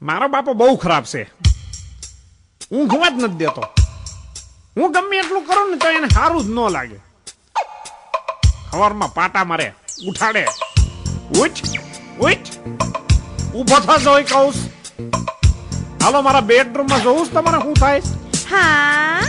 મારો બાપો બહુ ખરાબ છે. ઊંઘવા જ નથી દેતો. હું ગમે એટલું કરું ને તો એને સારું જ ન લાગે. સવારમાં પાટા મારે, ઉઠાડે, ઉઠ ઉઠ, ઊભો થા જોઈ કહું. હાલો મારા બેડરૂમમાં જોઉં તમારે શું થાય. હા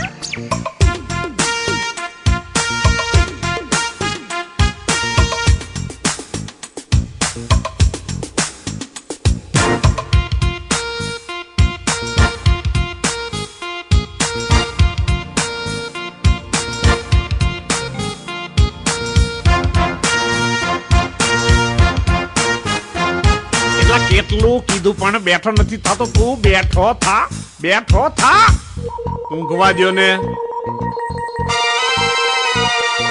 કેટલું કીધું પણ બેઠો નથી થતો. તું બેઠો થા, બેઠો થા. ઊંઘવા દ્યો ને.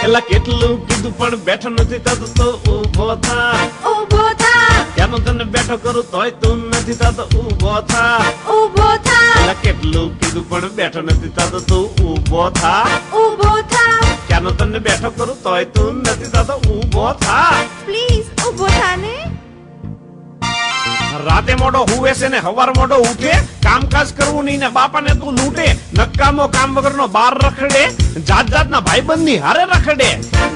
એલા કેટલું કીધું પણ બેઠો નથી થતો. તો ઊભો થા, ઊભો થા, કેમ તને બેઠો કરું તોય તું નથી થતો. ઊભો થા, ઊભો થા, એલા કેટલું કીધું પણ બેઠો નથી થતો. તું ઊભો થા, ઊભો થા, કેમ તને બેઠો કરું તોય તું નથી થતો. ઊભો થા. પ્લીઝ ઊભો થા ને. રાતે મોડો હુવે છે ને હવાર મોડો ઉઠે. કામકાજ કરવું નહીં ને બાપાને તું લૂંટે. નકામો કામ વગરનો બાર રખડે. જાત જાતના ભાઈબંધ ની હારે રખડે.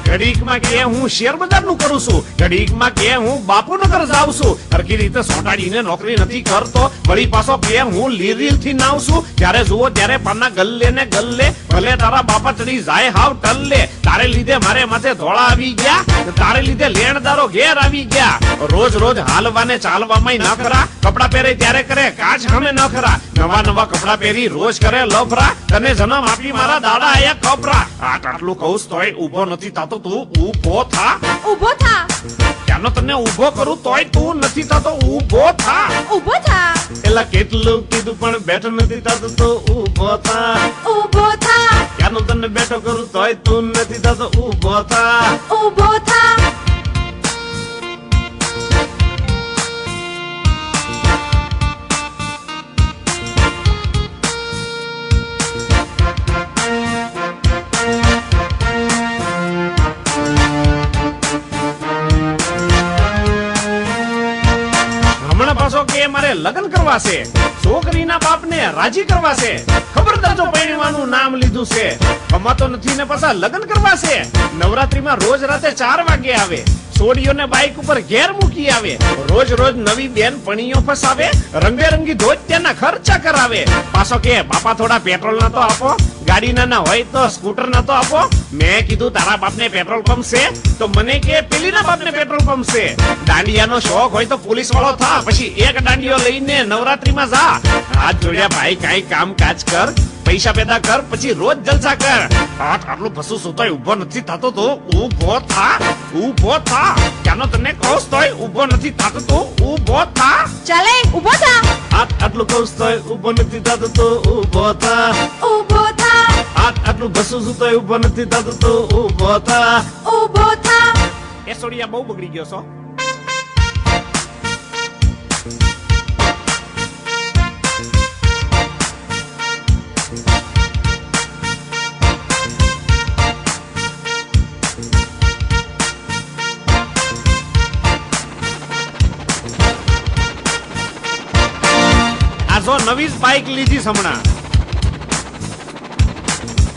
ઘડીકમાં કે હું શેર બજાર નું કરું છું, ઘડીકમાં કે હું બાપુનગર જાઉં છું. હરખી રીતે સોટાડીને નોકરી નથી કરતો. વળી પાછો કે હું લીરીલ થી નાવ છું. ત્યારે જુઓ ત્યારે પાના ગલ્લે ને ગલ્લે. ભલે તારા બાપા ચડી જાય હાવ ટલ્લે. તારે લીધે મારે માથે ધોળા આવી ગયા. તારે લીધે લેણદારો ઘેર આવી ગયા. રોજ રોજ હાલવાને ચાલવામાં ન ખરા. કપડા પહેરે ત્યારે કરે કાચ હમે ન ખરા. નવા નવા કપડા પહેરી રોજ કરે લફરા. તને જન્મ આપી મારા દાડા આયા કપરા. આટલું કહું તોય ઊભો નથી થતો. તું ઊભો થા, ઊભો થા, ત્યાંનો તને ઊભો કરું તોય તું નથી થતો. ઊભો થા, ઊભો થા, એલા કેટલું કીધું પણ બેઠો નથી થતો. તો ઊભો થા, ઊભો થા, ત્યાંનો તને બેઠો કરું તોય તું નથી થતો. ઊભો થા, ઊભો થા. કે મારે લગ્ન કરવા છે, છોકરીના બાપને રાજી કરવા છે. ખબરદાર જો પરણવાનું નામ લીધું છે. કમાતો નથી ને પાછા લગ્ન કરવા છે. નવરાત્રીમાં રોજ રાતે 4 વાગે આવે. સોડીઓને બાઇક ઉપર ઘેર મૂકી આવે. રોજ રોજ નવી બેન પણીઓ ફસાવે. રંગબેરંગી ધોજ તેના ખર્ચા કરાવે. પાછો કે બાપા થોડા પેટ્રોલ ના તો આપો. ગાડી ના હોય તો સ્કૂટર ના તો આપો. મેં કીધું તારા બાપને પેટ્રોલ પંપ છે? તો મને કે પેલીના બાપને પેટ્રોલ પંપ છે. દાંડિયાનો શોખ હોય તો પોલીસ વાળો થા. પછી એક દાંડિયો લઈને નવરાત્રીમાં જા. હાથ જોડ્યા ભાઈ, કઈ કામ કાજ કર, પૈસા પેદા કર, પછી રોજ જલસા કર. આટલું ભસું સુતોય ઊભો નથી થતો. તો ઊભો થા, ઊભો થા. ક્યાંનો તને કહું તોય ઊભો નથી થતો. તો ઊભો થા. ચાલે ઊભો થા. આટલું કહું તોય ઊભો નથી થતો. તો ઊભો થા, ઊભો થા. આટલું ભસું સુતોય ઊભો નથી થતો. તો ઊભો થા, ઊભો થા. એ સોડિયા બહુ બગડી ગયો છો. નવી બાઇક લીધી હમણાં.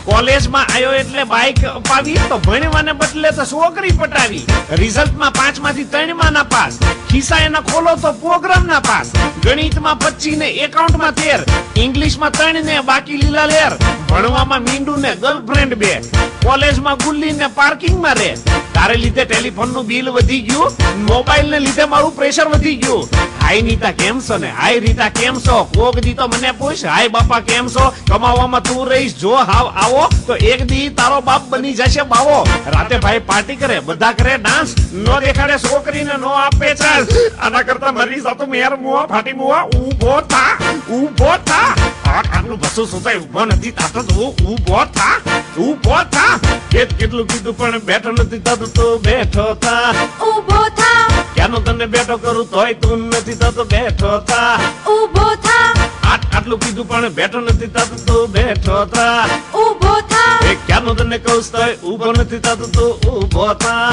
કોલેજમાં આવ્યો એટલે બાઇક અપાવી. તો ભણવાને બદલે તો છોકરી પટાવી. રિઝલ્ટમાં 5 માંથી 3 માં ના પાસ. ખિસ્સા એના ખોલો તો પ્રોગ્રામ ના પાસ. ગણિતમાં 25 ને એકાઉન્ટમાં 13. ઇંગ્લિશમાં 3 ને બાકી લીલા લેર. ભણવામાં મીંડું ને ગર્લફ્રેન્ડ 2. કોલેજમાં ગુલ્લી ને પાર્કિંગમાં રે. તારે લીધે ટેલિફોન નું બિલ વધી ગયું. મોબાઈલ ને લીધે મારું પ્રેશર વધી ગયું. હાય નીતા કેમ છો ને હાય રીતા કેમ છો? કોક દી તો મને પૂછ હાય બાપા કેમ છો? કમાવામાં તું રહીશ જો હાવ આવો તો એક દી તારો બાપ બની જશે બાવો. રાતે ભાઈ પાર્ટી કરે, બધા કરે ડાન્સ. નો દેખાડે છોકરીને નો આપે ચાન્સ. આના કરતા મરી જાતો મેર મુવા ફાટી મુવા. ઊભો થા, ઊભો થા. આટલું બસો સુતાય ઊભો નથી થતો. તો ઊભો થા, ઊભો થા. કેટલું કીધું પણ બેઠો નથી થતો. તો બેઠો થા, ઊભો થા. ક્યાંનો તને બેઠો કરું તોય તું નથી થતો. બેઠો થા, ઊભો થા. આટલું કીધું પણ બેઠો નથી થતો. તો બેઠો થા, ઊભો થા. ક્યાંનો તને કહું તોય ઊભો નથી થતો. તો ઊભો થા.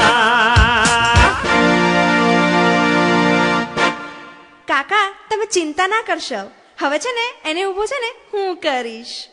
કાકા તમે ચિંતા ના કરશો. હવે છે ને એને ઊભો છે ને હું કરીશ.